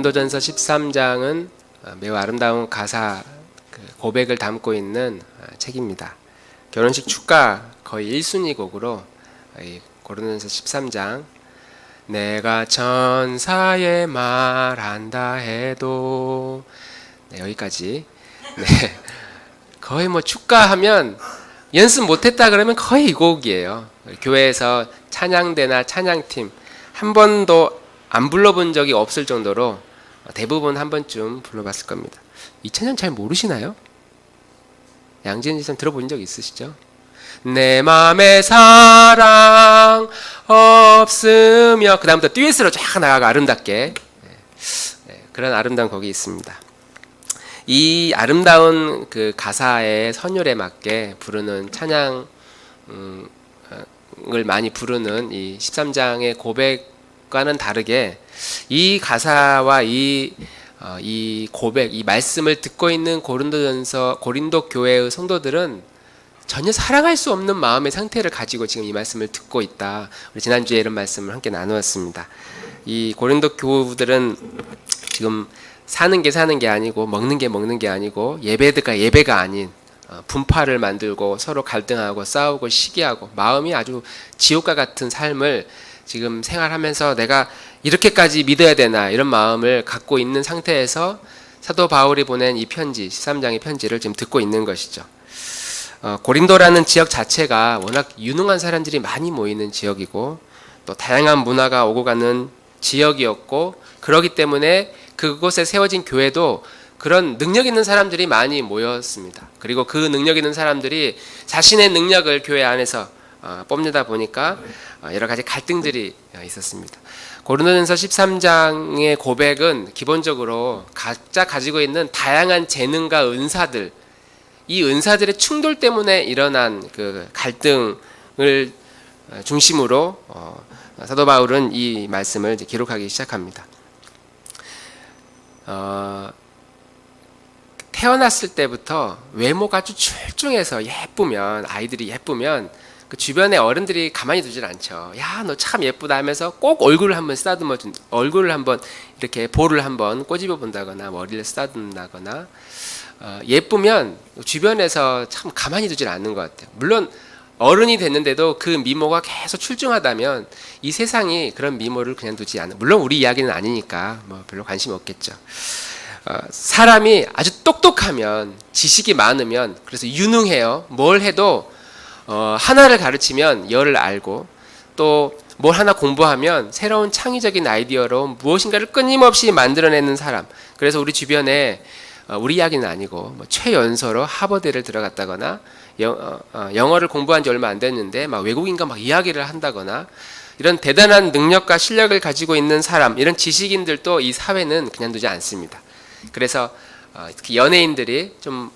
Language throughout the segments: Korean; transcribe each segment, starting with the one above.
고린도전서 13장은 매우 아름다운 가사 고백을 담고 있는 책입니다. 결혼식 축가 거의 1순위 곡으로 고린도전서 13장 내가 천사의 말한다 해도 여기까지. 거의 뭐 축가하면 연습 못했다 그러면 거의 이 곡이에요. 교회에서 찬양대나 찬양팀 한 번도 안 불러본 적이 없을 정도로 대부분 한 번쯤 불러봤을 겁니다. 이 찬양 잘 모르시나요? 양지은 지사님 들어본 적 있으시죠? 내 맘에 사랑 없으며 그 다음부터 듀엣으로 쫙 나가고 아름답게 그런 아름다운 곡이 있습니다. 이 아름다운 그 가사의 선율에 맞게 부르는 찬양을 많이 부르는 이 13장의 고백과는 다르게 이 가사와 이 고백, 이 말씀을 듣고 있는 고린도 교회의 성도들은 전혀 사랑할 수 없는 마음의 상태를 가지고 지금 이 말씀을 듣고 있다. 우리 지난주에 이런 말씀을 함께 나누었습니다. 이 고린도 교우들은 지금 사는 게 아니고 먹는 게 아니고 예배가 아닌 분파를 만들고 서로 갈등하고 싸우고 시기하고 마음이 아주 지옥과 같은 삶을 지금 생활하면서 내가 이렇게까지 믿어야 되나 이런 마음을 갖고 있는 상태에서 사도 바울이 보낸 이 편지 13장의 편지를 지금 듣고 있는 것이죠. 고린도라는 지역 자체가 워낙 유능한 사람들이 많이 모이는 지역이고 또 다양한 문화가 오고 가는 지역이었고 그렇기 때문에 그곳에 세워진 교회도 그런 능력 있는 사람들이 많이 모였습니다. 그리고 그 능력 있는 사람들이 자신의 능력을 교회 안에서 뽐내다 보니까 여러 가지 갈등들이 있었습니다. 고린도전서 13장의 고백은 기본적으로 각자 가지고 있는 다양한 재능과 은사들, 이 은사들의 충돌 때문에 일어난 그 갈등을 중심으로 사도 바울은 이 말씀을 이제 기록하기 시작합니다. 태어났을 때부터 외모가 아주 출중해서 아이들이 예쁘면 그 주변의 어른들이 가만히 두질 않죠. 야, 너 참 예쁘다 하면서 꼭 얼굴을 한번 얼굴을 한번 이렇게 볼을 한번 꼬집어 본다거나 머리를 쓰다듬다거나 예쁘면 주변에서 참 가만히 두질 않는 것 같아요. 물론 어른이 됐는데도 그 미모가 계속 출중하다면 이 세상이 그런 미모를 그냥 두지 않아요. 물론 우리 이야기는 아니니까 뭐 별로 관심 없겠죠. 사람이 아주 똑똑하면 지식이 많으면 그래서 유능해요. 뭘 해도 하나를 가르치면 열을 알고 또 뭘 하나 공부하면 새로운 창의적인 아이디어로 무엇인가를 끊임없이 만들어내는 사람. 그래서 우리 주변에 우리 이야기는 아니고 최연소로 하버드를 들어갔다거나 영어를 공부한 지 얼마 안 됐는데 막 외국인과 막 이야기를 한다거나 이런 대단한 능력과 실력을 가지고 있는 사람, 이런 지식인들도 이 사회는 그냥 두지 않습니다. 그래서 특히 연예인들이 좀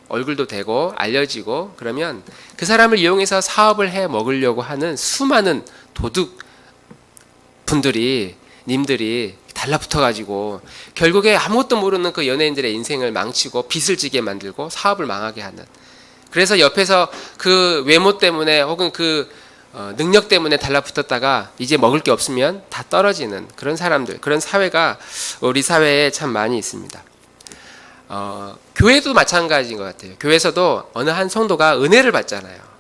얼굴도 되고 알려지고 그러면 그 사람을 이용해서 사업을 해 먹으려고 하는 수많은 도둑 님들이 달라붙어 가지고 결국에 아무것도 모르는 그 연예인들의 인생을 망치고 빚을 지게 만들고 사업을 망하게 하는, 그래서 옆에서 그 외모 때문에 혹은 그 능력 때문에 달라붙었다가 이제 먹을 게 없으면 다 떨어지는 그런 사람들, 그런 사회가 우리 사회에 참 많이 있습니다. 교회도 마찬가지인 것 같아요. 교회에서도 어느 한 성도가 은혜를 받잖아요.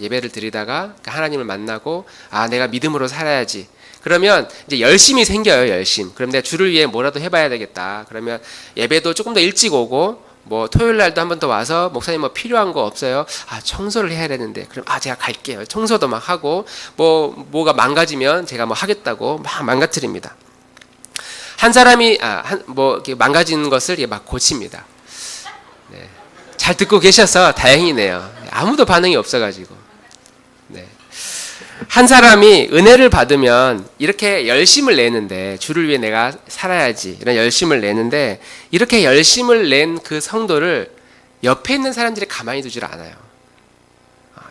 예배를 드리다가 하나님을 만나고 내가 믿음으로 살아야지. 그러면 이제 열심이 생겨요. 열심. 그럼 내가 주를 위해 뭐라도 해봐야 되겠다. 그러면 예배도 조금 더 일찍 오고 토요일 날도 한 번 더 와서 목사님 필요한 거 없어요? 청소를 해야 되는데 그럼 제가 갈게요. 청소도 막 하고 뭐가 망가지면 제가 하겠다고 막 망가뜨립니다. 한 사람이 망가지는 것을 막 고칩니다. 네. 잘 듣고 계셔서 다행이네요. 아무도 반응이 없어가지고. 네. 한 사람이 은혜를 받으면 이렇게 열심을 내는데 주를 위해 내가 살아야지 이런 열심을 내는데 이렇게 열심을 낸 그 성도를 옆에 있는 사람들이 가만히 두질 않아요.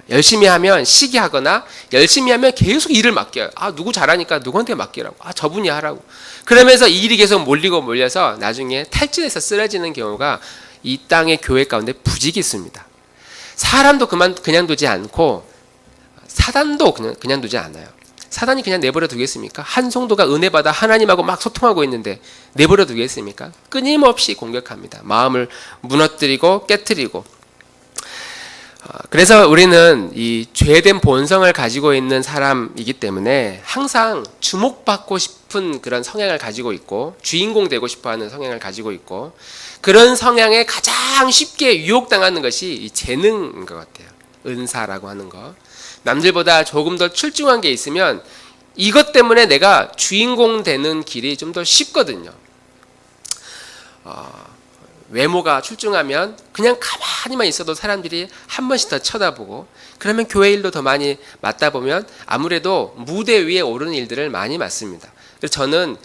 열심히 하면 시기하거나 열심히 하면 계속 일을 맡겨요. 누구 잘하니까 누구한테 맡기라고. 저분이 하라고. 그러면서 이 일이 계속 몰려서 나중에 탈진해서 쓰러지는 경우가 이 땅의 교회 가운데 부지기 있습니다. 사람도 그냥 두지 않고 사단도 그냥 두지 않아요. 사단이 그냥 내버려 두겠습니까? 한 성도가 은혜 받아 하나님하고 막 소통하고 있는데 내버려 두겠습니까? 끊임없이 공격합니다. 마음을 무너뜨리고 깨뜨리고. 그래서 우리는 이 죄된 본성을 가지고 있는 사람이기 때문에 항상 주목받고 싶은 그런 성향을 가지고 있고, 주인공 되고 싶어하는 성향을 가지고 있고, 그런 성향에 가장 쉽게 유혹당하는 것이 이 재능인 것 같아요. 은사라고 하는 거. 남들보다 조금 더 출중한 게 있으면 이것 때문에 내가 주인공 되는 길이 좀 더 쉽거든요. 외모가 출중하면 그냥 가만히만 있어도 사람들이 한 번씩 더 쳐다보고, 그러면 교회 일도 더 많이 맡다 보면 아무래도 무대 위에 오르는 일들을 많이 맡습니다. 그래서 저는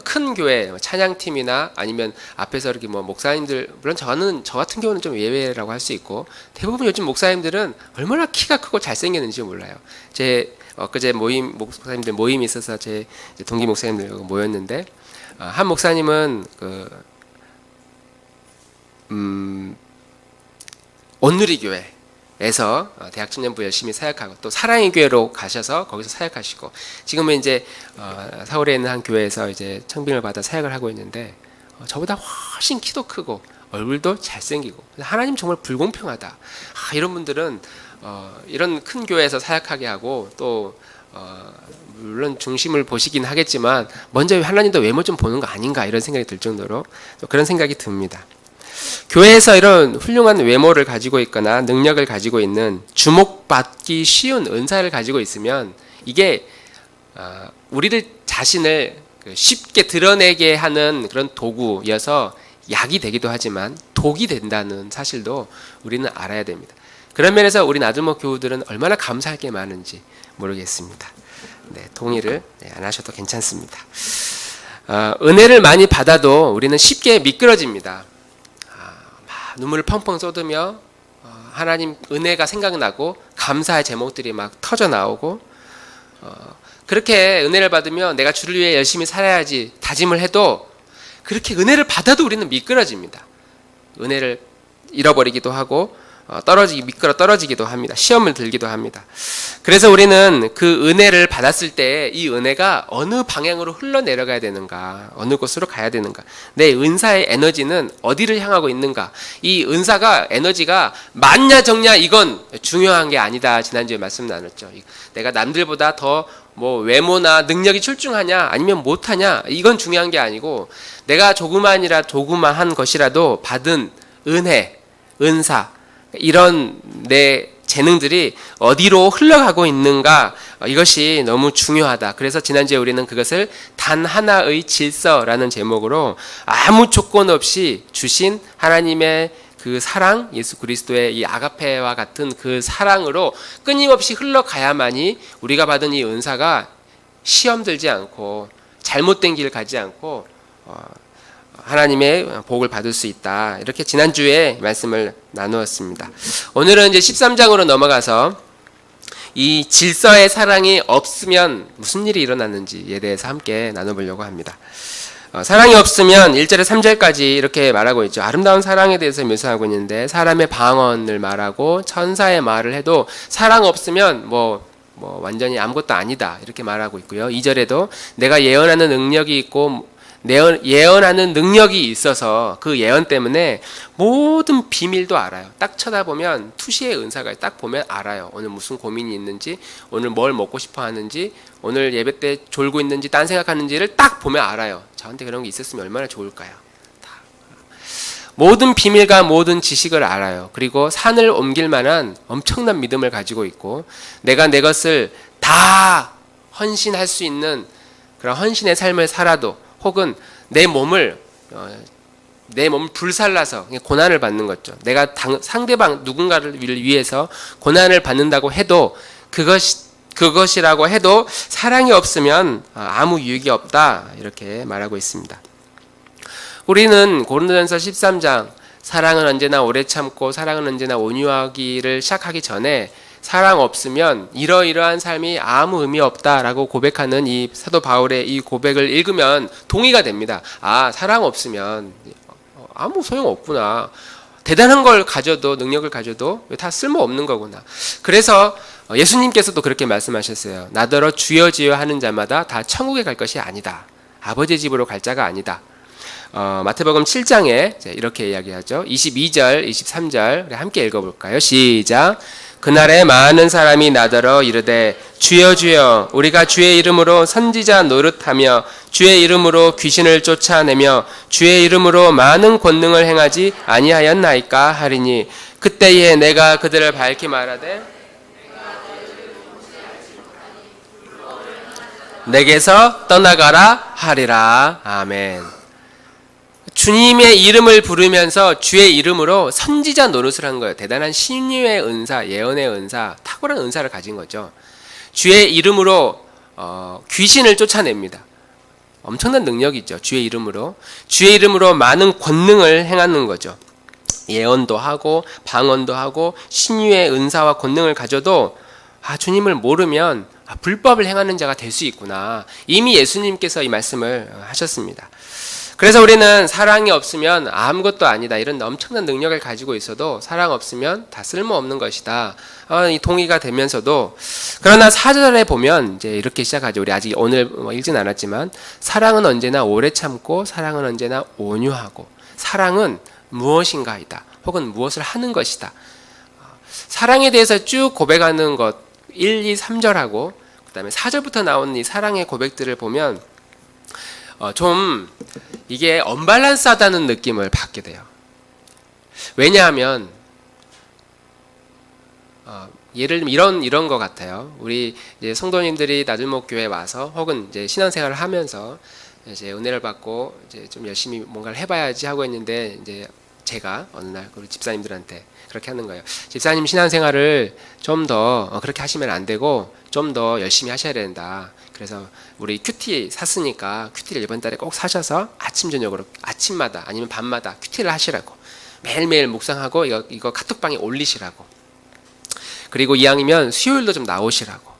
큰 교회 찬양팀이나 아니면 앞에서 이렇게 뭐 목사님들, 물론 저 같은 경우는 좀 예외라고 할 수 있고, 대부분 요즘 목사님들은 얼마나 키가 크고 잘생겼는지 몰라요. 제 엊그제 목사님들 모임이 있어서 제 동기 목사님들 모였는데, 한 목사님은 온누리교회에서 대학 청년부 열심히 사역하고, 또 사랑의 교회로 가셔서 거기서 사역하시고, 지금은 이제 서울에 있는 한 교회에서 이제 청빙을 받아 사역을 하고 있는데, 저보다 훨씬 키도 크고 얼굴도 잘생기고, 하나님 정말 불공평하다. 이런 분들은 이런 큰 교회에서 사역하게 하고, 또 물론 중심을 보시긴 하겠지만 먼저 하나님도 외모 좀 보는 거 아닌가, 이런 생각이 들 정도로 그런 생각이 듭니다. 교회에서 이런 훌륭한 외모를 가지고 있거나 능력을 가지고 있는, 주목받기 쉬운 은사를 가지고 있으면 이게 우리를 자신을 쉽게 드러내게 하는 그런 도구여서 약이 되기도 하지만 독이 된다는 사실도 우리는 알아야 됩니다. 그런 면에서 우리 나들목 교우들은 얼마나 감사할 게 많은지 모르겠습니다. 네, 동의를 안 하셔도 괜찮습니다. 은혜를 많이 받아도 우리는 쉽게 미끄러집니다. 눈물을 펑펑 쏟으며 하나님 은혜가 생각나고 감사의 제목들이 막 터져 나오고, 그렇게 은혜를 받으면 내가 주를 위해 열심히 살아야지 다짐을 해도, 그렇게 은혜를 받아도 우리는 미끄러집니다. 은혜를 잃어버리기도 하고 미끄러 떨어지기도 합니다. 시험을 들기도 합니다. 그래서 우리는 그 은혜를 받았을 때 이 은혜가 어느 방향으로 흘러내려가야 되는가, 어느 곳으로 가야 되는가, 내 은사의 에너지는 어디를 향하고 있는가, 이 은사가 에너지가 많냐 적냐 이건 중요한 게 아니다. 지난주에 말씀 나눴죠. 내가 남들보다 더 외모나 능력이 출중하냐 아니면 못하냐 이건 중요한 게 아니고, 내가 조그마한 것이라도 받은 은혜, 은사, 이런 내 재능들이 어디로 흘러가고 있는가, 이것이 너무 중요하다. 그래서 지난주에 우리는 그것을 단 하나의 질서라는 제목으로 아무 조건 없이 주신 하나님의 그 사랑, 예수 그리스도의 이 아가페와 같은 그 사랑으로 끊임없이 흘러가야만이 우리가 받은 이 은사가 시험 들지 않고 잘못된 길 가지 않고 하나님의 복을 받을 수 있다. 이렇게 지난주에 말씀을 나누었습니다. 오늘은 이제 13장으로 넘어가서 이 질서의 사랑이 없으면 무슨 일이 일어났는지에 대해서 함께 나눠보려고 합니다. 사랑이 없으면 1절에 3절까지 이렇게 말하고 있죠. 아름다운 사랑에 대해서 묘사하고 있는데, 사람의 방언을 말하고 천사의 말을 해도 사랑 없으면 완전히 아무것도 아니다. 이렇게 말하고 있고요. 2절에도 내가 예언하는 능력이 있고, 예언하는 능력이 있어서 그 예언 때문에 모든 비밀도 알아요. 딱 쳐다보면 투시의 은사가 딱 보면 알아요. 오늘 무슨 고민이 있는지, 오늘 뭘 먹고 싶어 하는지, 오늘 예배 때 졸고 있는지 딴 생각하는지를 딱 보면 알아요. 저한테 그런 게 있었으면 얼마나 좋을까요? 모든 비밀과 모든 지식을 알아요. 그리고 산을 옮길 만한 엄청난 믿음을 가지고 있고, 내가 내 것을 다 헌신할 수 있는 그런 헌신의 삶을 살아도, 혹은 내 몸을 불살라서 고난을 받는 거죠. 내가 상대방 누군가를 위해서 고난을 받는다고 해도, 그것이라고 해도 사랑이 없으면 아무 유익이 없다. 이렇게 말하고 있습니다. 우리는 고린도전서 13장 사랑은 언제나 오래 참고 사랑은 언제나 온유하기를 시작하기 전에, 사랑 없으면 이러이러한 삶이 아무 의미 없다라고 고백하는 이 사도 바울의 이 고백을 읽으면 동의가 됩니다. 사랑 없으면 아무 소용 없구나. 대단한 걸 가져도, 능력을 가져도 다 쓸모없는 거구나. 그래서 예수님께서도 그렇게 말씀하셨어요. 나더러 주여 주여 하는 자마다 다 천국에 갈 것이 아니다. 아버지 집으로 갈 자가 아니다. 마태복음 7장에 이렇게 이야기하죠. 22절, 23절 함께 읽어볼까요? 시작. 그날에 많은 사람이 나더러 이르되 주여 주여 우리가 주의 이름으로 선지자 노릇하며 주의 이름으로 귀신을 쫓아내며 주의 이름으로 많은 권능을 행하지 아니하였나이까 하리니 그때에 내가 그들을 밝히 말하되 내게서 떠나가라 하리라. 아멘. 주님의 이름을 부르면서 주의 이름으로 선지자 노릇을 한 거예요. 대단한 신유의 은사, 예언의 은사, 탁월한 은사를 가진 거죠. 주의 이름으로 귀신을 쫓아냅니다. 엄청난 능력이죠. 주의 이름으로 많은 권능을 행하는 거죠. 예언도 하고 방언도 하고 신유의 은사와 권능을 가져도 주님을 모르면 불법을 행하는 자가 될 수 있구나. 이미 예수님께서 이 말씀을 하셨습니다. 그래서 우리는 사랑이 없으면 아무것도 아니다. 이런 엄청난 능력을 가지고 있어도 사랑 없으면 다 쓸모없는 것이다. 이 동의가 되면서도 그러나 4절에 보면 이제 이렇게 시작하죠. 우리 아직 오늘 읽진 않았지만 사랑은 언제나 오래 참고 사랑은 언제나 온유하고 사랑은 무엇인가이다. 혹은 무엇을 하는 것이다. 사랑에 대해서 쭉 고백하는 것 1, 2, 3절하고 그 다음에 4절부터 나오는 이 사랑의 고백들을 보면 좀 이게 언밸런스하다는 느낌을 받게 돼요. 왜냐하면 예를 들면 이런 것 같아요. 우리 이제 성도님들이 나들목교회 와서 혹은 이제 신앙생활을 하면서 이제 은혜를 받고 이제 좀 열심히 뭔가를 해봐야지 하고 있는데 이제 제가 어느 날 우리 집사님들한테 그렇게 하는 거예요. 집사님 신앙생활을 좀 더 그렇게 하시면 안 되고 좀 더 열심히 하셔야 된다. 그래서 우리 큐티 샀으니까 큐티를 이번 달에 꼭 사셔서 아침 저녁으로 아침마다 아니면 밤마다 큐티를 하시라고 매일매일 묵상하고 이거 카톡방에 올리시라고. 그리고 이왕이면 수요일도 좀 나오시라고.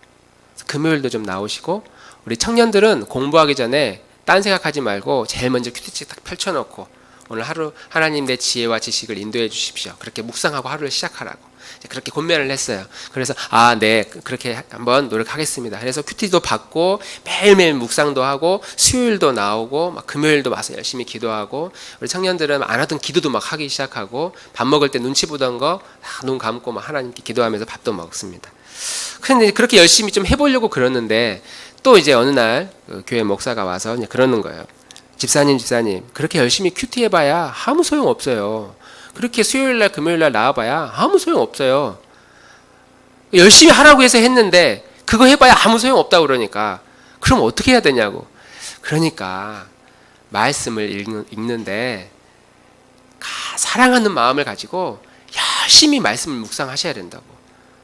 금요일도 좀 나오시고 우리 청년들은 공부하기 전에 딴 생각하지 말고 제일 먼저 큐티책 딱 펼쳐놓고 오늘 하루 하나님 내 지혜와 지식을 인도해 주십시오. 그렇게 묵상하고 하루를 시작하라고. 그렇게 권면을 했어요. 그래서 네 그렇게 한번 노력하겠습니다. 그래서 큐티도 받고 매일매일 묵상도 하고 수요일도 나오고 막 금요일도 와서 열심히 기도하고 우리 청년들은 안 하던 기도도 막 하기 시작하고 밥 먹을 때 눈치 보던 거 눈 감고 막 하나님께 기도하면서 밥도 먹습니다. 그런데 그렇게 열심히 좀 해보려고 그러는데 또 이제 어느 날 교회 목사가 와서 그러는 거예요. 집사님 그렇게 열심히 큐티 해봐야 아무 소용 없어요. 그렇게 수요일날 금요일날 나와봐야 아무 소용 없어요. 열심히 하라고 해서 했는데 그거 해봐야 아무 소용 없다고 그러니까 그럼 어떻게 해야 되냐고. 그러니까 말씀을 읽는데 사랑하는 마음을 가지고 열심히 말씀을 묵상하셔야 된다고.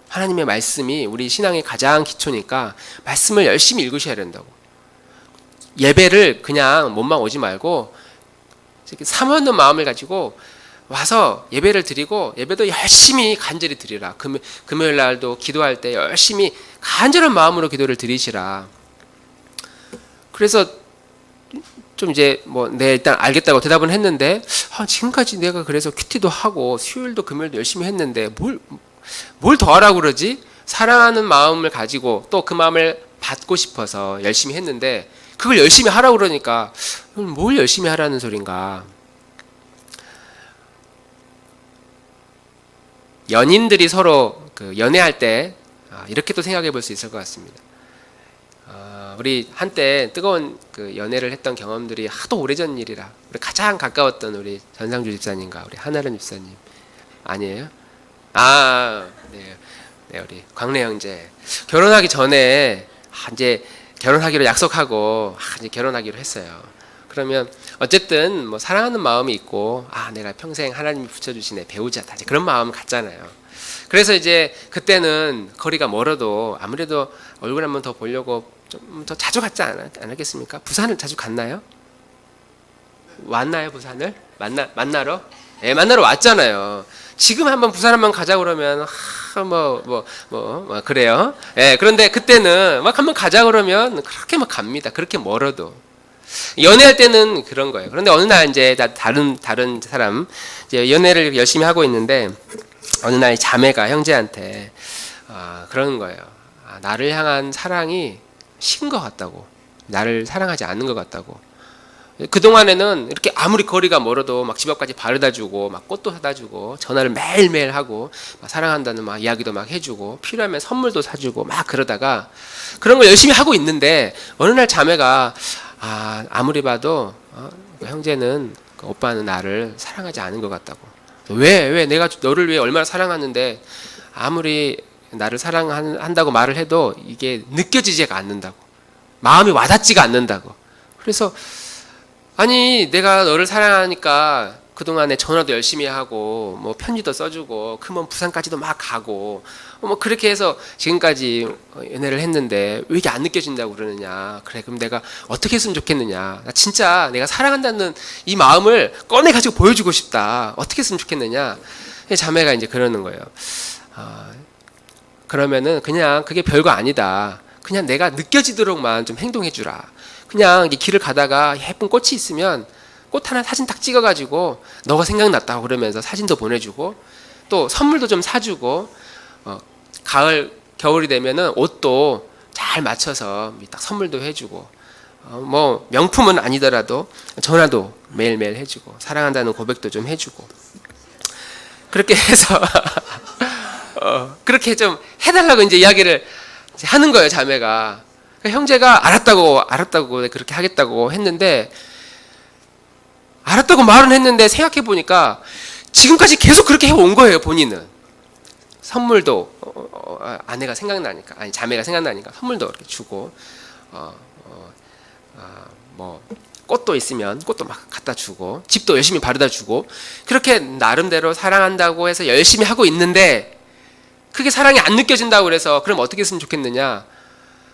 하나님의 말씀이 우리 신앙의 가장 기초니까 말씀을 열심히 읽으셔야 된다고. 예배를 그냥 몸만 오지 말고 사모하는 마음을 가지고 와서 예배를 드리고 예배도 열심히 간절히 드리라. 금요일 날도 기도할 때 열심히 간절한 마음으로 기도를 드리시라. 그래서 좀 이제 네 일단 알겠다고 대답은 했는데 지금까지 내가 그래서 큐티도 하고 수요일도 금요일도 열심히 했는데 뭘 더 하라고 그러지? 사랑하는 마음을 가지고 또 그 마음을 받고 싶어서 열심히 했는데 그걸 열심히 하라고 그러니까 뭘 열심히 하라는 소린가. 연인들이 서로 연애할 때 이렇게 또 생각해 볼 수 있을 것 같습니다. 우리 한때 뜨거운 연애를 했던 경험들이 하도 오래전 일이라 우리 가장 가까웠던 우리 전상주 집사님과 우리 한아름 집사님 아니에요? 네, 우리 광래 형제 결혼하기 전에 이제 결혼하기로 약속하고 이제 결혼하기로 했어요. 그러면 어쨌든 사랑하는 마음이 있고 내가 평생 하나님이 붙여주신 내 배우자다 그런 마음을 갖잖아요. 그래서 이제 그때는 거리가 멀어도 아무래도 얼굴 한번 더 보려고 좀 더 자주 갔지 않았겠습니까? 부산을 자주 갔나요? 왔나요 부산을? 만나러? 네, 만나러 왔잖아요. 지금 한번 부산 한번 가자 그러면 그래요. 네, 그런데 그때는 막 한번 가자 그러면 그렇게 막 갑니다. 그렇게 멀어도. 연애할 때는 그런 거예요. 그런데 어느 날 이제 다른 사람 이제 연애를 열심히 하고 있는데 어느 날 자매가 형제한테 그러는 거예요. 나를 향한 사랑이 식은 것 같다고, 나를 사랑하지 않는 것 같다고. 그동안에는 이렇게 아무리 거리가 멀어도 막 집 앞까지 바르다 주고, 막 꽃도 사다 주고, 전화를 매일매일 하고, 막 사랑한다는 막 이야기도 막 해주고, 필요하면 선물도 사주고, 막 그러다가 그런 걸 열심히 하고 있는데, 어느 날 자매가 아무리 봐도 형제는, 오빠는 나를 사랑하지 않은 것 같다고. 왜 내가 너를 위해 얼마나 사랑하는데 아무리 나를 사랑한다고 말을 해도 이게 느껴지지가 않는다고, 마음이 와닿지가 않는다고. 그래서 아니 내가 너를 사랑하니까 그동안에 전화도 열심히 하고 뭐 편지도 써주고 그먼 부산까지도 막 가고 뭐 그렇게 해서 지금까지 연애를 했는데 왜 이게 안 느껴진다고 그러느냐. 그래 그럼 내가 어떻게 했으면 좋겠느냐. 나 진짜 내가 사랑한다는 이 마음을 꺼내가지고 보여주고 싶다. 어떻게 했으면 좋겠느냐. 자매가 이제 그러는 거예요. 그러면은 그냥 그게 별거 아니다. 그냥 내가 느껴지도록만 좀 행동해 주라. 그냥 길을 가다가 예쁜 꽃이 있으면 꽃 하나 사진 딱 찍어가지고 너가 생각났다고 그러면서 사진도 보내주고 또 선물도 좀 사주고 가을 겨울이 되면은 옷도 잘 맞춰서 딱 선물도 해주고 뭐 명품은 아니더라도 전화도 매일매일 해주고 사랑한다는 고백도 좀 해주고 그렇게 해서 그렇게 좀 해달라고 이제 이야기를 하는 거예요. 자매가. 형제가 알았다고 그렇게 하겠다고 했는데 알았다고 말은 했는데 생각해 보니까 지금까지 계속 그렇게 해온 거예요. 본인은 선물도 아내가 생각나니까 자매가 생각나니까 선물도 이렇게 주고 뭐 꽃도 있으면 꽃도 막 갖다 주고 집도 열심히 바르다 주고 그렇게 나름대로 사랑한다고 해서 열심히 하고 있는데 그게 사랑이 안 느껴진다고 그래서 그럼 어떻게 했으면 좋겠느냐.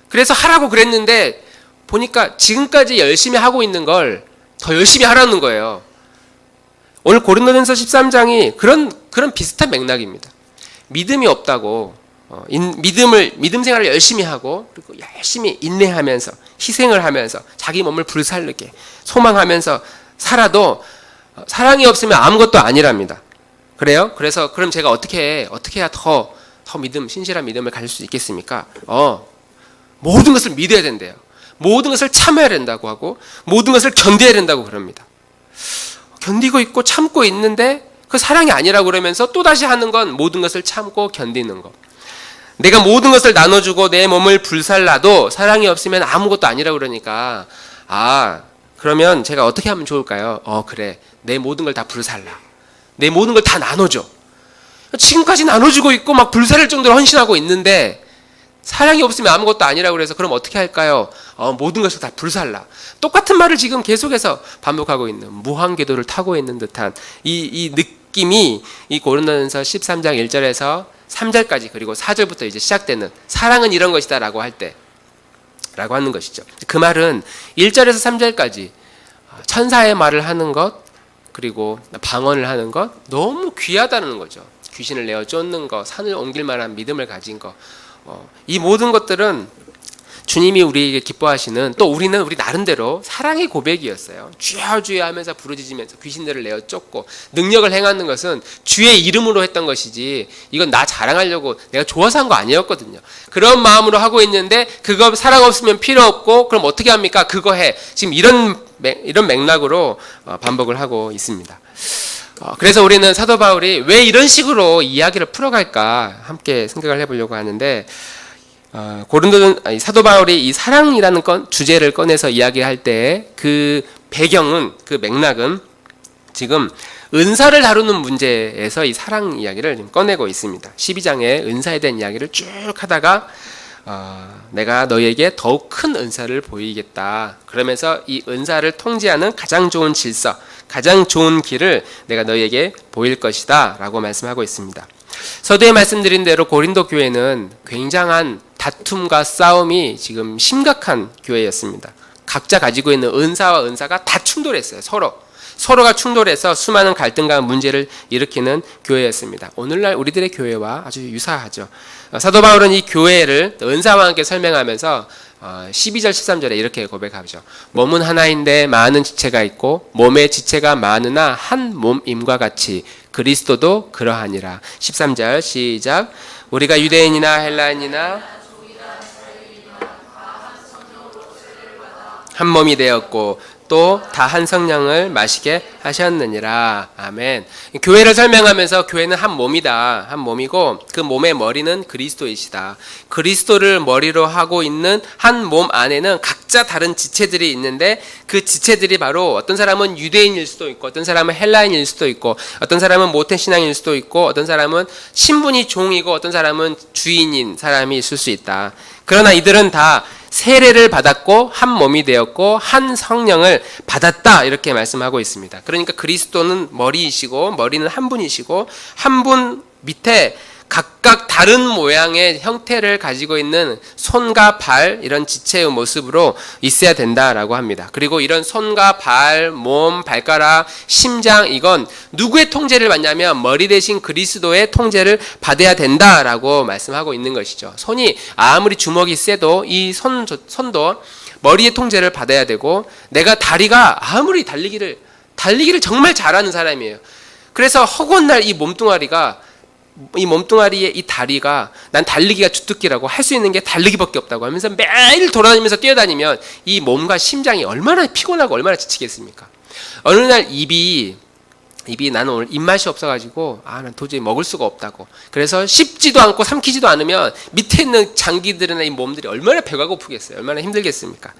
그래서 하라고 그랬는데 보니까 지금까지 열심히 하고 있는 걸 더 열심히 하라는 거예요. 오늘 고린도전서 13장이 그런 비슷한 맥락입니다. 믿음이 없다고 믿음 생활을 열심히 하고 그리고 열심히 인내하면서 희생을 하면서 자기 몸을 불살르게 소망하면서 살아도 사랑이 없으면 아무것도 아니랍니다. 그래요? 그래서 그럼 제가 어떻게 해야 더 신실한 믿음을 가질 수 있겠습니까? 모든 것을 믿어야 된대요. 모든 것을 참아야 된다고 하고 모든 것을 견뎌야 된다고 그럽니다. 견디고 있고 참고 있는데 그 사랑이 아니라고 그러면서 또다시 하는 건 모든 것을 참고 견디는 거. 내가 모든 것을 나눠주고 내 몸을 불살라도 사랑이 없으면 아무것도 아니라고 그러니까 그러면 제가 어떻게 하면 좋을까요? 그래 내 모든 걸 다 불살라. 내 모든 걸 다 나눠줘. 지금까지 나눠주고 있고 막 불살릴 정도로 헌신하고 있는데 사랑이 없으면 아무것도 아니라고 그래서 그럼 어떻게 할까요? 모든 것을 다 불살라. 똑같은 말을 지금 계속해서 반복하고 있는 무한궤도를 타고 있는 듯한 이 느낌이 이 고린도전서 13장 1절에서 3절까지 그리고 4절부터 이제 시작되는 사랑은 이런 것이다 라고 할 때 라고 하는 것이죠. 그 말은 1절에서 3절까지 천사의 말을 하는 것 그리고 방언을 하는 것 너무 귀하다는 거죠. 귀신을 내어 쫓는 것, 산을 옮길 만한 믿음을 가진 것 이 모든 것들은 주님이 우리에게 기뻐하시는 또 우리는 우리 나름대로 사랑의 고백이었어요. 주여 주여 하면서 부르짖으면서 귀신들을 내어 쫓고 능력을 행하는 것은 주의 이름으로 했던 것이지 이건 나 자랑하려고 내가 좋아서 한 거 아니었거든요. 그런 마음으로 하고 있는데 그거 사랑 없으면 필요 없고 그럼 어떻게 합니까? 그거 해. 지금 이런 맥락으로 반복을 하고 있습니다. 그래서 우리는 사도 바울이 왜 이런 식으로 이야기를 풀어갈까 함께 생각을 해보려고 하는데 사도 바울이 이 사랑이라는 주제를 꺼내서 이야기할 때 그 배경은 그 맥락은 지금 은사를 다루는 문제에서 이 사랑 이야기를 지금 꺼내고 있습니다. 12장에 은사에 대한 이야기를 쭉 하다가 내가 너에게 더욱 큰 은사를 보이겠다. 그러면서 이 은사를 통제하는 가장 좋은 질서, 가장 좋은 길을 내가 너에게 보일 것이다 라고 말씀하고 있습니다. 서두에 말씀드린 대로 고린도 교회는 굉장한 다툼과 싸움이 지금 심각한 교회였습니다. 각자 가지고 있는 은사와 은사가 다 충돌했어요. 서로가 충돌해서 수많은 갈등과 문제를 일으키는 교회였습니다. 오늘날 우리들의 교회와 아주 유사하죠. 사도 바울은 이 교회를 은사와 함께 설명하면서 12절 13절에 이렇게 고백하죠. 몸은 하나인데 많은 지체가 있고 몸의 지체가 많으나 한 몸임과 같이 그리스도도 그러하니라. 13절 시작. 우리가 유대인이나 헬라인이나 한 몸이 되었고 또 다 한 성령을 마시게 하셨느니라. 아멘. 교회를 설명하면서 교회는 한 몸이다. 한 몸이고 그 몸의 머리는 그리스도이시다. 그리스도를 머리로 하고 있는 한 몸 안에는 각자 다른 지체들이 있는데 그 지체들이 바로 어떤 사람은 유대인일 수도 있고 어떤 사람은 헬라인일 수도 있고 어떤 사람은 모태신앙일 수도 있고 어떤 사람은 신분이 종이고 어떤 사람은 주인인 사람이 있을 수 있다. 그러나 이들은 다 세례를 받았고 한 몸이 되었고 한 성령을 받았다 이렇게 말씀하고 있습니다. 그러니까 그리스도는 머리이시고 머리는 한 분이시고 한 분 밑에 각각 다른 모양의 형태를 가지고 있는 손과 발 이런 지체의 모습으로 있어야 된다라고 합니다. 그리고 이런 손과 발, 몸, 발가락, 심장 이건 누구의 통제를 받냐면 머리 대신 그리스도의 통제를 받아야 된다라고 말씀하고 있는 것이죠. 손이 아무리 주먹이 세도 이 손도 머리의 통제를 받아야 되고 내가 다리가 아무리 달리기를 정말 잘하는 사람이에요. 그래서 허구한 이 몸뚱아리의 이 다리가 난 달리기가 주특기라고 할 수 있는 게 달리기밖에 없다고 하면서 매일 돌아다니면서 뛰어다니면 이 몸과 심장이 얼마나 피곤하고 얼마나 지치겠습니까? 어느 날 입이 나는 오늘 입맛이 없어가지고 난 도저히 먹을 수가 없다고 그래서 씹지도 않고 삼키지도 않으면 밑에 있는 장기들이나 이 몸들이 얼마나 배가 고프겠어요? 얼마나 힘들겠습니까?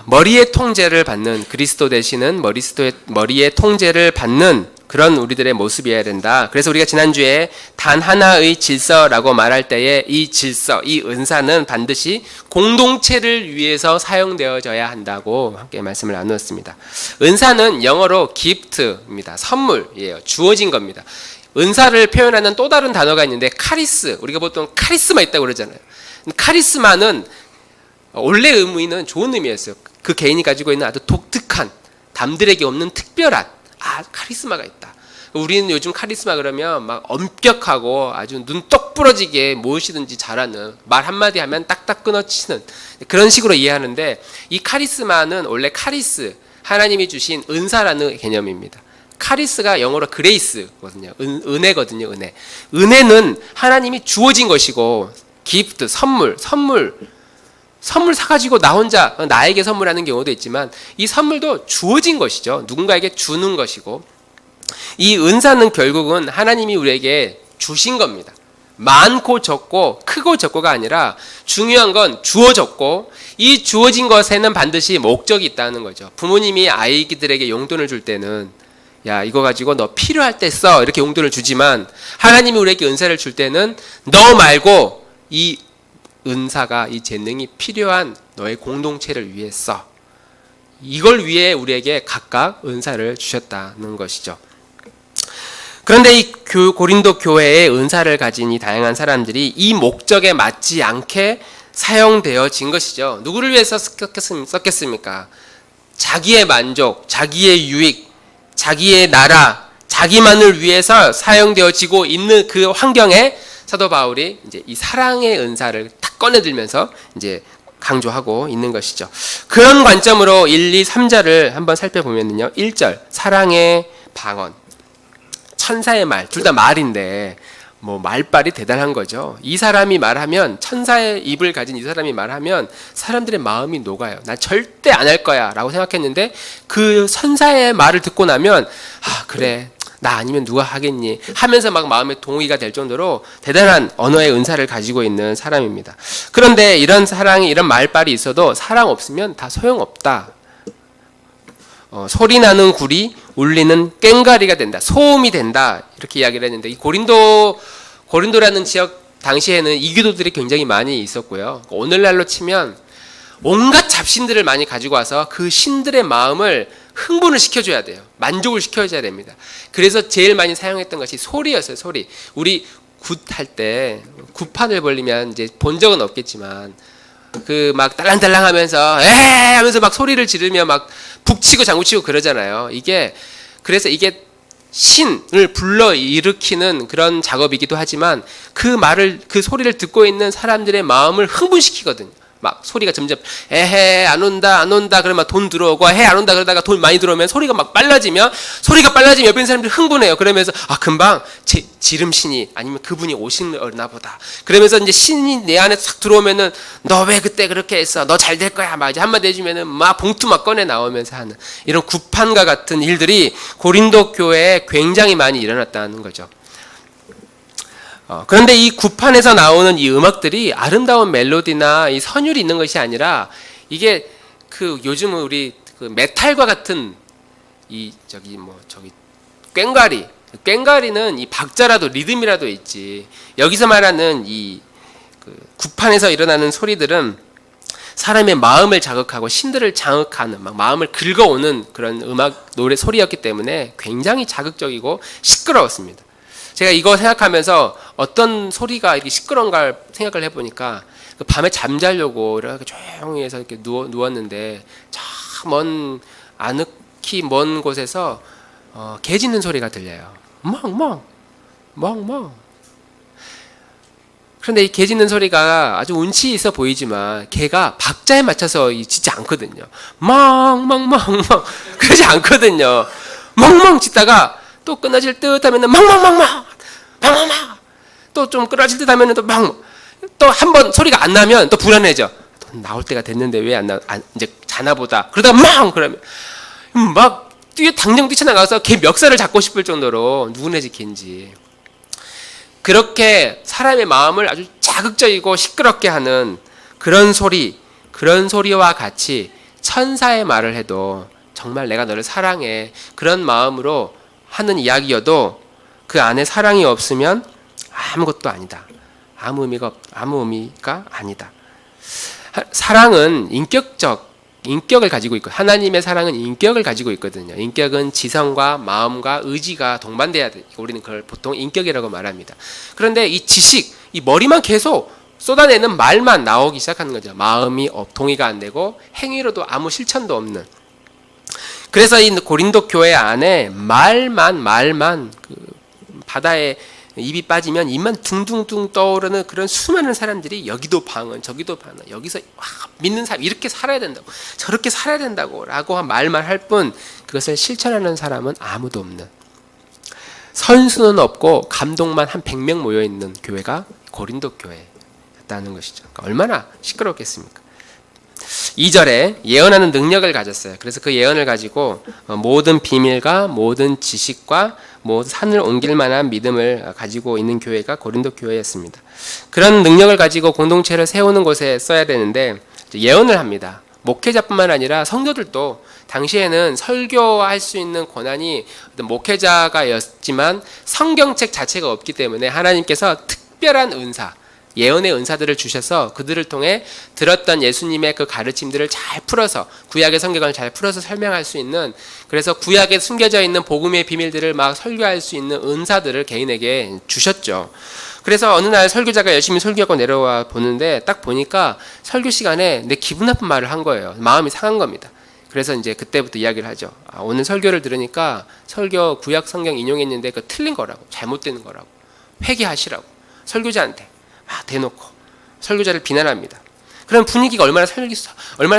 머리의 통제를 받는 그리스도 되시는 머리의 통제를 받는 그런 우리들의 모습이어야 된다. 그래서 우리가 지난주에 단 하나의 질서라고 말할 때에 이 질서, 이 은사는 반드시 공동체를 위해서 사용되어져야 한다고 함께 말씀을 나누었습니다. 은사는 영어로 gift입니다. 선물이에요. 주어진 겁니다. 은사를 표현하는 또 다른 단어가 있는데 카리스, 우리가 보통 카리스마 있다고 그러잖아요. 카리스마는 원래 의미는 좋은 의미였어요. 그 개인이 가지고 있는 아주 독특한, 남들에게 없는 특별한 카리스마가 있다. 우리는 요즘 카리스마 그러면 막 엄격하고 아주 눈 똑 부러지게 무엇이든지 잘하는, 말 한마디 하면 딱딱 끊어치는 그런 식으로 이해하는데, 이 카리스마는 원래 카리스, 하나님이 주신 은사라는 개념입니다. 카리스가 영어로 그레이스거든요. 은혜거든요. 은혜는 하나님이 주어진 것이고, 기프트, 선물 사가지고 나 혼자 나에게 선물하는 경우도 있지만 이 선물도 주어진 것이죠. 누군가에게 주는 것이고, 이 은사는 결국은 하나님이 우리에게 주신 겁니다. 많고 적고 크고 적고가 아니라 중요한 건 주어졌고, 이 주어진 것에는 반드시 목적이 있다는 거죠. 부모님이 아이들에게 용돈을 줄 때는 야, 이거 가지고 너 필요할 때 써, 이렇게 용돈을 주지만 하나님이 우리에게 은사를 줄 때는 너 말고 이 은사가, 이 재능이 필요한 너의 공동체를 위해 써. 이걸 위해 우리에게 각각 은사를 주셨다는 것이죠. 그런데 이 고린도 교회의 은사를 가진 이 다양한 사람들이 이 목적에 맞지 않게 사용되어진 것이죠. 누구를 위해서 썼겠습니까? 자기의 만족, 자기의 유익, 자기의 나라, 자기만을 위해서 사용되어지고 있는 그 환경에 사도 바울이 이제 이 사랑의 은사를 탁 꺼내들면서 이제 강조하고 있는 것이죠. 그런 관점으로 1, 2, 3절을 한번 살펴보면요. 1절, 사랑의 방언. 천사의 말, 둘 다 말인데 말빨이 대단한 거죠. 이 사람이 말하면, 천사의 입을 가진 이 사람이 말하면 사람들의 마음이 녹아요. 난 절대 안 할 거야 라고 생각했는데 그 천사의 말을 듣고 나면 그래, 나 아니면 누가 하겠니 하면서 막 마음에 동의가 될 정도로 대단한 언어의 은사를 가지고 있는 사람입니다. 그런데 이런 사랑이, 이런 말빨이 있어도 사랑 없으면 다 소용없다. 소리 나는 굴이 울리는 꽹과리가 된다. 소음이 된다. 이렇게 이야기를 했는데, 이 고린도라는 지역 당시에는 이교도들이 굉장히 많이 있었고요. 오늘날로 치면 온갖 잡신들을 많이 가지고 와서 그 신들의 마음을 흥분을 시켜줘야 돼요. 만족을 시켜줘야 됩니다. 그래서 제일 많이 사용했던 것이 소리였어요. 소리. 우리 굿할 때 굿판을 벌리면 이제 본 적은 없겠지만 그 막 딸랑딸랑하면서 에헤 하면서 막 소리를 지르며 막 북치고 장구치고 그러잖아요. 그래서 이게 신을 불러 일으키는 그런 작업이기도 하지만 그 소리를 듣고 있는 사람들의 마음을 흥분시키거든요. 막 소리가 점점 에헤 안 온다 그러면 돈 들어오고 에헤 안 온다 그러다가 돈 많이 들어오면 소리가 빨라지면 옆에 있는 사람들이 흥분해요. 그러면서 금방 지름신이 아니면 그분이 오시나 보다. 그러면서 이제 신이 내 안에 싹 들어오면은 너 왜 그때 그렇게 했어? 너 잘 될 거야. 막 이제 한마디 해주면은 막 봉투 막 꺼내 나오면서 하는 이런 구판과 같은 일들이 고린도 교회에 굉장히 많이 일어났다는 거죠. 그런데 이 구판에서 나오는 이 음악들이 아름다운 멜로디나 이 선율이 있는 것이 아니라 이게 요즘 우리 메탈과 같은 꽹과리는 이 박자라도 리듬이라도 있지. 여기서 말하는 이 구판에서 일어나는 소리들은 사람의 마음을 자극하고 신들을 장악하는 막 마음을 긁어오는 그런 음악 노래 소리였기 때문에 굉장히 자극적이고 시끄러웠습니다. 제가 이거 생각하면서 어떤 소리가 이렇게 시끄러운가 생각을 해보니까 밤에 잠자려고 이렇게 조용히 해서 이렇게 누웠는데 저 아늑히 먼 곳에서 개 짖는 소리가 들려요. 멍멍. 그런데 이 개 짖는 소리가 아주 운치 있어 보이지만 개가 박자에 맞춰서 짖지 않거든요. 멍멍 그러지 않거든요. 멍멍 짖다가 또 끊어질 듯 하면은 멍멍 또 좀 끊어질 듯 하면은 또 한 번 소리가 안 나면 또 불안해져. 또 나올 때가 됐는데 왜 안 이제 자나 보다. 그러다가 그러면 막 당장 뛰쳐나가서 걔 멱살을 잡고 싶을 정도로 누구네지 걔인지. 그렇게 사람의 마음을 아주 자극적이고 시끄럽게 하는 그런 소리와 같이 천사의 말을 해도 정말 내가 너를 사랑해 그런 마음으로 하는 이야기여도 그 안에 사랑이 없으면 아무것도 아니다. 아무 의미가 아니다. 사랑은 인격을 가지고 있고 하나님의 사랑은 인격을 가지고 있거든요. 인격은 지성과 마음과 의지가 동반돼야 돼. 우리는 그걸 보통 인격이라고 말합니다. 그런데 이 지식, 이 머리만 계속 쏟아내는 말만 나오기 시작하는 거죠. 마음이 동의가 안 되고 행위로도 아무 실천도 없는. 그래서 이 고린도 교회 안에 말만 바다에 입이 빠지면 입만 둥둥둥 떠오르는 그런 수많은 사람들이 여기도 방언 저기도 방언 여기서 믿는 사람 이렇게 살아야 된다고 저렇게 살아야 된다고 라고 말만 할 뿐 그것을 실천하는 사람은 아무도 없는, 선수는 없고 감동만 한 100명 모여있는 교회가 고린도 교회였다는 것이죠. 그러니까 얼마나 시끄럽겠습니까? 2절에 예언하는 능력을 가졌어요. 그래서 그 예언을 가지고 모든 비밀과 모든 지식과 모든 산을 옮길 만한 믿음을 가지고 있는 교회가 고린도 교회였습니다. 그런 능력을 가지고 공동체를 세우는 곳에 써야 되는데 예언을 합니다. 목회자뿐만 아니라 성도들도 당시에는 설교할 수 있는 권한이 목회자가였지만 성경책 자체가 없기 때문에 하나님께서 특별한 은사, 예언의 은사들을 주셔서 그들을 통해 들었던 예수님의 그 가르침들을 잘 풀어서 구약의 성경을 잘 풀어서 설명할 수 있는, 그래서 구약에 숨겨져 있는 복음의 비밀들을 막 설교할 수 있는 은사들을 개인에게 주셨죠. 그래서 어느 날 설교자가 열심히 설교하고 내려와 보는데 딱 보니까 설교 시간에 내 기분 나쁜 말을 한 거예요. 마음이 상한 겁니다. 그래서 이제 그때부터 이야기를 하죠. 오늘 설교를 들으니까 설교 구약 성경 인용했는데 그 틀린 거라고, 잘못된 거라고, 회개하시라고 설교자한테 막 대놓고 설교자를 비난합니다. 그럼 분위기가 얼마나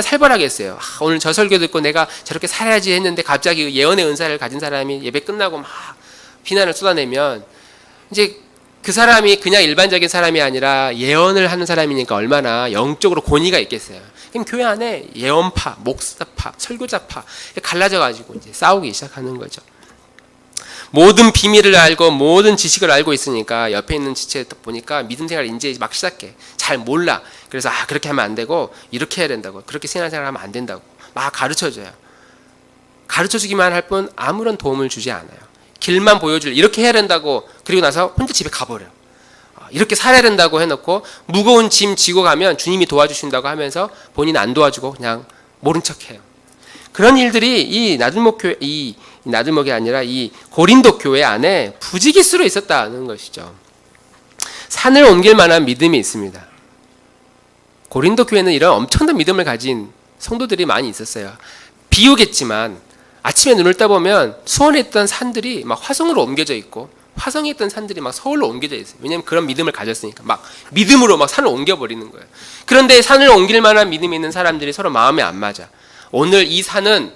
살벌하겠어요. 오늘 저 설교 듣고 내가 저렇게 살아야지 했는데 갑자기 예언의 은사를 가진 사람이 예배 끝나고 막 비난을 쏟아내면 이제 그 사람이 그냥 일반적인 사람이 아니라 예언을 하는 사람이니까 얼마나 영적으로 권위가 있겠어요. 그럼 교회 안에 예언파, 목사파, 설교자파 갈라져 가지고 이제 싸우기 시작하는 거죠. 모든 비밀을 알고 모든 지식을 알고 있으니까 옆에 있는 지체 보니까 믿음 생활 이제 막 시작해. 잘 몰라. 그래서 그렇게 하면 안 되고 이렇게 해야 된다고, 그렇게 생활하면 안 된다고 막 가르쳐줘요. 가르쳐주기만 할 뿐 아무런 도움을 주지 않아요. 길만 보여줄, 이렇게 해야 된다고, 그리고 나서 혼자 집에 가버려. 이렇게 살아야 된다고 해놓고 무거운 짐 지고 가면 주님이 도와주신다고 하면서 본인 안 도와주고 그냥 모른 척해요. 그런 일들이 이 나들목이 아니라 이 고린도 교회 안에 부지기수로 있었다는 것이죠. 산을 옮길 만한 믿음이 있습니다. 고린도 교회는 이런 엄청난 믿음을 가진 성도들이 많이 있었어요. 비우겠지만 아침에 눈을 떠보면 수원에 있던 산들이 막 화성으로 옮겨져 있고 화성에 있던 산들이 막 서울로 옮겨져 있어요. 왜냐하면 그런 믿음을 가졌으니까 막 믿음으로 막 산을 옮겨버리는 거예요. 그런데 산을 옮길 만한 믿음이 있는 사람들이 서로 마음에 안 맞아. 오늘 이 산은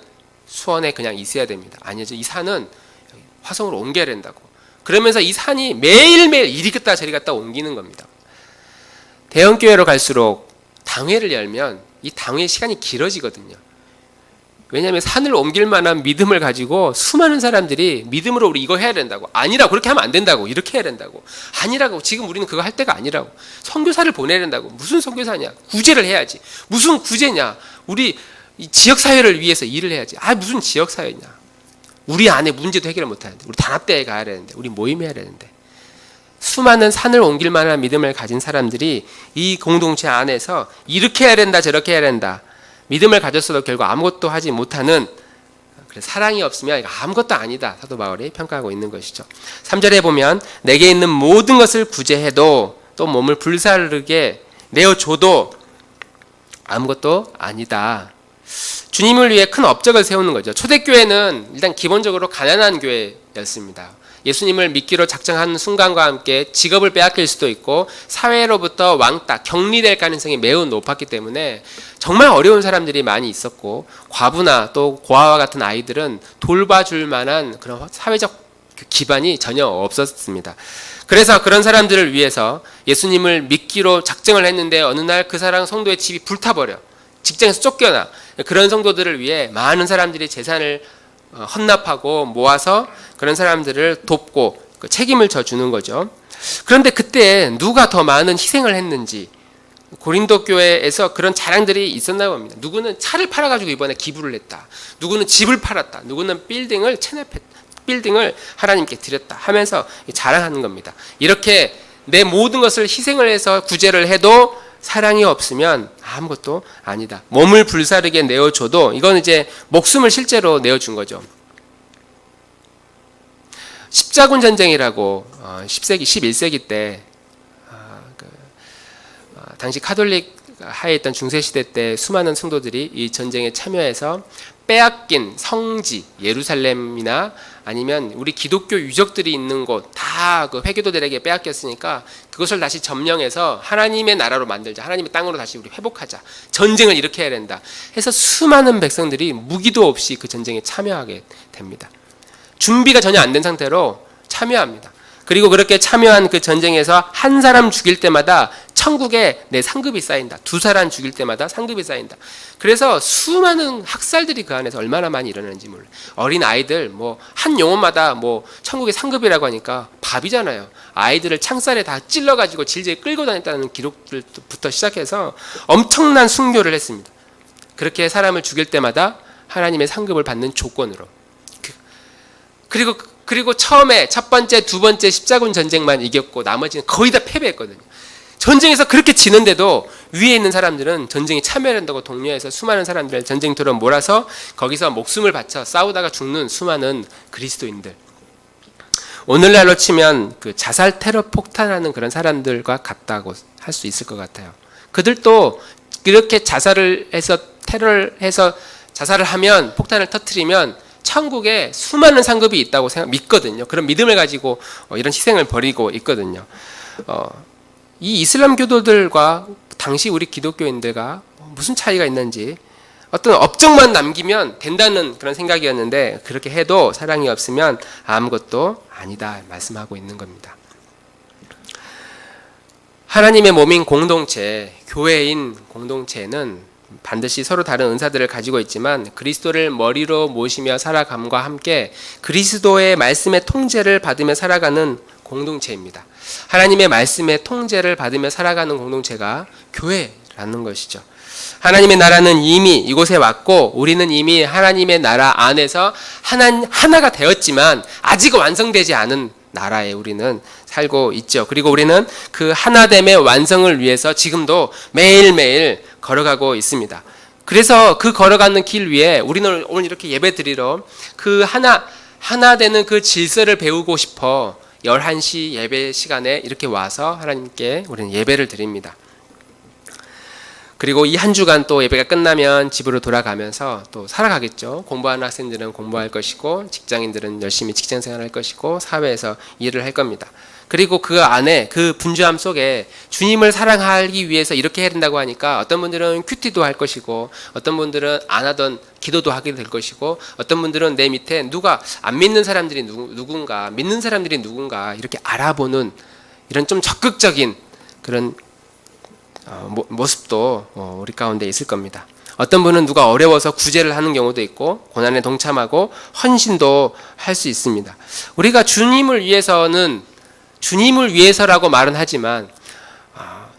수원에 그냥 있어야 됩니다. 아니죠. 이 산은 화성으로 옮겨야 된다고. 그러면서 이 산이 매일매일 이리 갔다 저리 갔다 옮기는 겁니다. 대형교회로 갈수록 당회를 열면 이 당회 시간이 길어지거든요. 왜냐하면 산을 옮길 만한 믿음을 가지고 수많은 사람들이 믿음으로 우리 이거 해야 된다고, 아니라고, 그렇게 하면 안 된다고, 이렇게 해야 된다고, 아니라고, 지금 우리는 그거 할 때가 아니라고, 선교사를 보내야 된다고. 무슨 선교사냐, 구제를 해야지. 무슨 구제냐, 우리 이 지역사회를 위해서 일을 해야지. 무슨 지역사회냐, 우리 안에 문제도 해결을 못하는데, 우리 단합대회 가야 되는데, 우리 모임해야 되는데. 수많은 산을 옮길 만한 믿음을 가진 사람들이 이 공동체 안에서 이렇게 해야 된다 저렇게 해야 된다, 믿음을 가졌어도 결국 아무것도 하지 못하는, 사랑이 없으면 아무것도 아니다, 사도 바울이 평가하고 있는 것이죠. 3절에 보면 내게 있는 모든 것을 구제해도 또 몸을 불사르게 내어줘도 아무것도 아니다. 주님을 위해 큰 업적을 세우는 거죠. 초대교회는 일단 기본적으로 가난한 교회였습니다. 예수님을 믿기로 작정하는 순간과 함께 직업을 빼앗길 수도 있고 사회로부터 왕따, 격리될 가능성이 매우 높았기 때문에 정말 어려운 사람들이 많이 있었고, 과부나 또 고아와 같은 아이들은 돌봐줄 만한 그런 사회적 기반이 전혀 없었습니다. 그래서 그런 사람들을 위해서 예수님을 믿기로 작정을 했는데 어느 날 그 사람 성도의 집이 불타버려, 직장에서 쫓겨나. 그런 성도들을 위해 많은 사람들이 재산을 헌납하고 모아서 그런 사람들을 돕고 책임을 져주는 거죠. 그런데 그때 누가 더 많은 희생을 했는지 고린도 교회에서 그런 자랑들이 있었나 봅니다. 누구는 차를 팔아가지고 이번에 기부를 했다, 누구는 집을 팔았다, 누구는 빌딩을 체납했다, 빌딩을 하나님께 드렸다 하면서 자랑하는 겁니다. 이렇게 내 모든 것을 희생을 해서 구제를 해도 사랑이 없으면 아무것도 아니다. 몸을 불사르게 내어줘도, 이건 이제 목숨을 실제로 내어준 거죠. 십자군 전쟁이라고 10세기, 11세기 때 당시 카톨릭 하에 있던 중세시대 때 수많은 성도들이 이 전쟁에 참여해서 빼앗긴 성지, 예루살렘이나 아니면 우리 기독교 유적들이 있는 곳 다 그 회교도들에게 빼앗겼으니까 그것을 다시 점령해서 하나님의 나라로 만들자, 하나님의 땅으로 다시 우리 회복하자, 전쟁을 이렇게 해야 된다 해서 수많은 백성들이 무기도 없이 그 전쟁에 참여하게 됩니다. 준비가 전혀 안 된 상태로 참여합니다. 그리고 그렇게 참여한 그 전쟁에서 한 사람 죽일 때마다 천국에 내 상급이 쌓인다. 두 사람 죽일 때마다 상급이 쌓인다. 그래서 수많은 학살들이 그 안에서 얼마나 많이 일어나는지 몰라요. 어린 아이들 한 영혼마다 천국의 상급이라고 하니까 밥이잖아요. 아이들을 창살에 다 찔러가지고 질질 끌고 다녔다는 기록들부터 시작해서 엄청난 순교를 했습니다. 그렇게 사람을 죽일 때마다 하나님의 상급을 받는 조건으로. 그리고 처음에 첫 번째, 두 번째 십자군 전쟁만 이겼고 나머지는 거의 다 패배했거든요. 전쟁에서 그렇게 지는데도 위에 있는 사람들은 전쟁에 참여한다고 독려해서 수많은 사람들을 전쟁터로 몰아서 거기서 목숨을 바쳐 싸우다가 죽는 수많은 그리스도인들. 오늘날로 치면 그 자살 테러 폭탄하는 그런 사람들과 같다고 할 수 있을 것 같아요. 그들도 이렇게 자살을 해서 테러를 해서 자살을 하면, 폭탄을 터뜨리면 천국에 수많은 상급이 있다고 믿거든요. 그런 믿음을 가지고 이런 희생을 벌이고 있거든요. 이 이슬람 교도들과 당시 우리 기독교인들과 무슨 차이가 있는지, 어떤 업적만 남기면 된다는 그런 생각이었는데 그렇게 해도 사랑이 없으면 아무것도 아니다 말씀하고 있는 겁니다. 하나님의 몸인 공동체, 교회인 공동체는 반드시 서로 다른 은사들을 가지고 있지만 그리스도를 머리로 모시며 살아감과 함께 그리스도의 말씀의 통제를 받으며 살아가는 공동체입니다. 하나님의 말씀의 통제를 받으며 살아가는 공동체가 교회라는 것이죠. 하나님의 나라는 이미 이곳에 왔고 우리는 이미 하나님의 나라 안에서 하나가 되었지만 아직 완성되지 않은 나라에 우리는 살고 있죠. 그리고 우리는 그 하나됨의 완성을 위해서 지금도 매일매일 걸어가고 있습니다. 그래서 그 걸어가는 길 위에 우리는 오늘 이렇게 예배 드리러 그 하나 되는 그 질서를 배우고 싶어 11시 예배 시간에 이렇게 와서 하나님께 우리는 예배를 드립니다. 그리고 이 한 주간 또 예배가 끝나면 집으로 돌아가면서 또 살아가겠죠. 공부하는 학생들은 공부할 것이고, 직장인들은 열심히 직장 생활할 것이고, 사회에서 일을 할 겁니다. 그리고 그 안에 그 분주함 속에 주님을 사랑하기 위해서 이렇게 해야 된다고 하니까 어떤 분들은 큐티도 할 것이고, 어떤 분들은 안 하던 기도도 하게 될 것이고, 어떤 분들은 내 밑에 누가 안 믿는 사람들이 누군가, 믿는 사람들이 누군가 이렇게 알아보는 이런 좀 적극적인 그런 모습도 우리 가운데 있을 겁니다. 어떤 분은 누가 어려워서 구제를 하는 경우도 있고, 고난에 동참하고 헌신도 할 수 있습니다. 우리가 주님을 위해서라고 말은 하지만,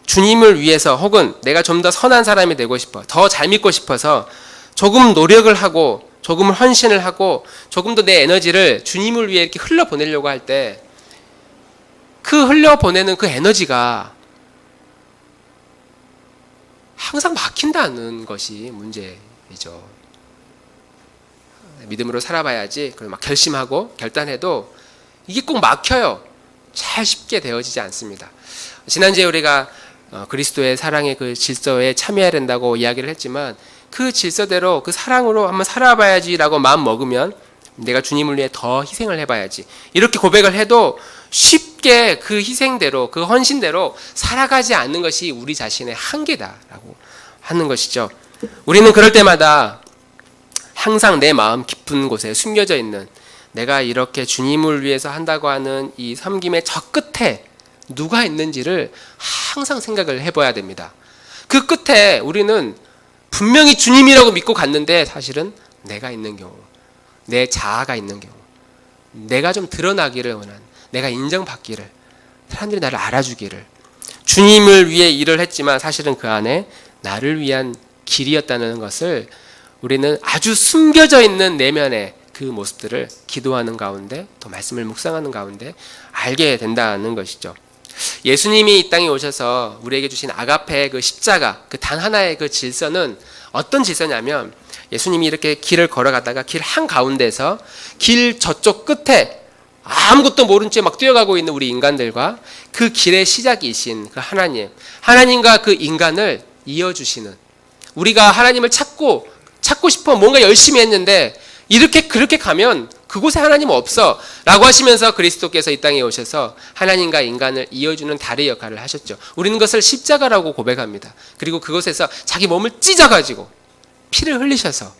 주님을 위해서 혹은 내가 좀 더 선한 사람이 되고 싶어, 더 잘 믿고 싶어서 조금 노력을 하고, 조금 헌신을 하고, 조금 더 내 에너지를 주님을 위해 이렇게 흘려보내려고 할 때, 그 흘려보내는 그 에너지가 항상 막힌다는 것이 문제이죠. 믿음으로 살아봐야지, 그리고 막 결심하고 결단해도 이게 꼭 막혀요. 잘 쉽게 되어지지 않습니다. 지난주에 우리가 그리스도의 사랑의 그 질서에 참여해야 된다고 이야기를 했지만, 그 질서대로 그 사랑으로 한번 살아봐야지라고 마음 먹으면 내가 주님을 위해 더 희생을 해봐야지, 이렇게 고백을 해도 쉽게 그 희생대로, 그 헌신대로 살아가지 않는 것이 우리 자신의 한계다라고 하는 것이죠. 우리는 그럴 때마다 항상 내 마음 깊은 곳에 숨겨져 있는, 내가 이렇게 주님을 위해서 한다고 하는 이 섬김의 저 끝에 누가 있는지를 항상 생각을 해봐야 됩니다. 그 끝에 우리는 분명히 주님이라고 믿고 갔는데 사실은 내가 있는 경우, 내 자아가 있는 경우, 내가 좀 드러나기를 원하는, 내가 인정받기를, 사람들이 나를 알아주기를, 주님을 위해 일을 했지만 사실은 그 안에 나를 위한 길이었다는 것을 우리는 아주 숨겨져 있는 내면의 그 모습들을 기도하는 가운데, 또 말씀을 묵상하는 가운데 알게 된다는 것이죠. 예수님이 이 땅에 오셔서 우리에게 주신 아가페의 그 십자가, 그 단 하나의 그 질서는 어떤 질서냐면, 예수님이 이렇게 길을 걸어가다가 길 한가운데서 길 저쪽 끝에 아무것도 모른 채 막 뛰어가고 있는 우리 인간들과 그 길의 시작이신 그 하나님과 그 인간을 이어주시는, 우리가 하나님을 찾고 싶어 뭔가 열심히 했는데 이렇게 그렇게 가면 그곳에 하나님 없어 라고 하시면서 그리스도께서 이 땅에 오셔서 하나님과 인간을 이어주는 다리 역할을 하셨죠. 우리는 그것을 십자가라고 고백합니다. 그리고 그곳에서 자기 몸을 찢어가지고 피를 흘리셔서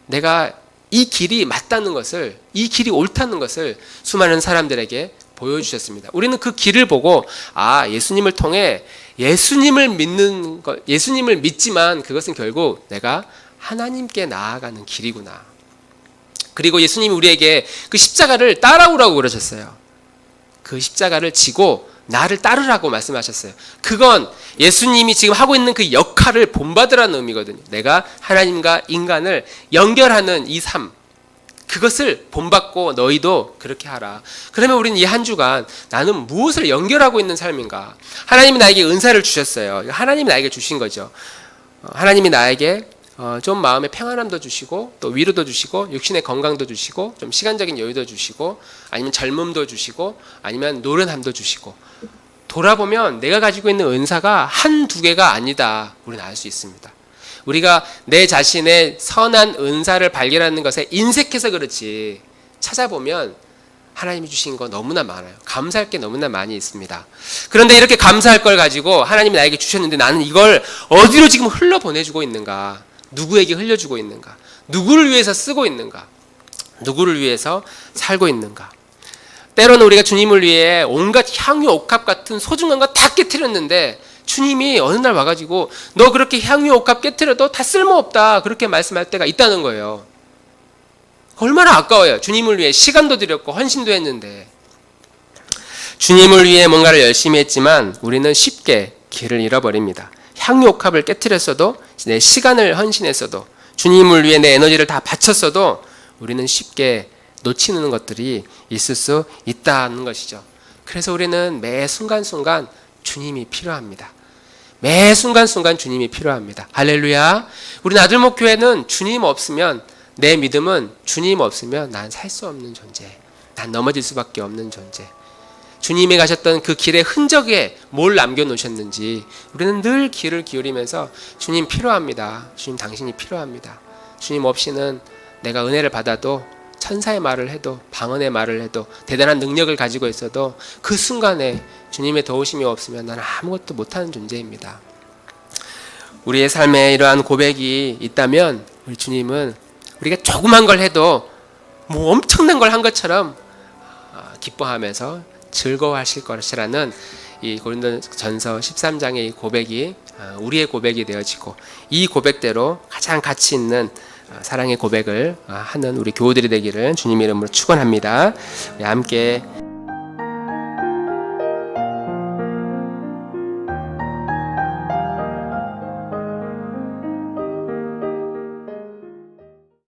내가 이 길이 맞다는 것을, 이 길이 옳다는 것을 수많은 사람들에게 보여주셨습니다. 우리는 그 길을 보고, 예수님을 통해 예수님을 믿지만 그것은 결국 내가 하나님께 나아가는 길이구나. 그리고 예수님이 우리에게 그 십자가를 따라오라고 그러셨어요. 그 십자가를 지고 나를 따르라고 말씀하셨어요. 그건 예수님이 지금 하고 있는 그 역할을 본받으라는 의미거든요. 내가 하나님과 인간을 연결하는 이 삶, 그것을 본받고 너희도 그렇게 하라. 그러면 우리는 이 한 주간 나는 무엇을 연결하고 있는 삶인가? 하나님이 나에게 은사를 주셨어요. 하나님이 나에게 주신 거죠. 하나님이 나에게 좀 마음의 평안함도 주시고, 또 위로도 주시고, 육신의 건강도 주시고, 좀 시간적인 여유도 주시고, 아니면 젊음도 주시고, 아니면 노련함도 주시고, 돌아보면 내가 가지고 있는 은사가 한두 개가 아니다, 우리는 알 수 있습니다. 우리가 내 자신의 선한 은사를 발견하는 것에 인색해서 그렇지, 찾아보면 하나님이 주신 거 너무나 많아요. 감사할 게 너무나 많이 있습니다. 그런데 이렇게 감사할 걸 가지고 하나님이 나에게 주셨는데 나는 이걸 어디로 지금 흘러보내주고 있는가? 누구에게 흘려주고 있는가? 누구를 위해서 쓰고 있는가? 누구를 위해서 살고 있는가? 때로는 우리가 주님을 위해 온갖 향유 옥합 같은 소중한 거 다 깨트렸는데, 주님이 어느 날 와가지고 너 그렇게 향유 옥합 깨트려도 다 쓸모없다, 그렇게 말씀할 때가 있다는 거예요. 얼마나 아까워요. 주님을 위해 시간도 들였고 헌신도 했는데. 주님을 위해 뭔가를 열심히 했지만 우리는 쉽게 길을 잃어버립니다. 향유 옥합을 깨트렸어도, 내 시간을 헌신했어도, 주님을 위해 내 에너지를 다 바쳤어도 우리는 쉽게 놓치는 것들이 있을 수 있다는 것이죠. 그래서 우리는 매 순간순간 주님이 필요합니다. 매 순간순간 주님이 필요합니다. 할렐루야. 우리 나들목교회는 주님 없으면, 내 믿음은 주님 없으면 난 살 수 없는 존재, 난 넘어질 수밖에 없는 존재. 주님이 가셨던 그 길의 흔적에 뭘 남겨놓으셨는지 우리는 늘 귀를 기울이면서 주님 필요합니다. 주님 당신이 필요합니다. 주님 없이는 내가 은혜를 받아도 천사의 말을 해도 방언의 말을 해도 대단한 능력을 가지고 있어도 그 순간에 주님의 도우심이 없으면 나는 아무것도 못하는 존재입니다. 우리의 삶에 이러한 고백이 있다면 우리 주님은 우리가 조그만 걸 해도 뭐 엄청난 걸 한 것처럼 기뻐하면서 즐거워하실 것이라는 이 고린도전서 13장의 이 고백이 우리의 고백이 되어지고 이 고백대로 가장 가치 있는 사랑의 고백을 하는 우리 교우들이 되기를 주님 이름으로 축원합니다. 우리 함께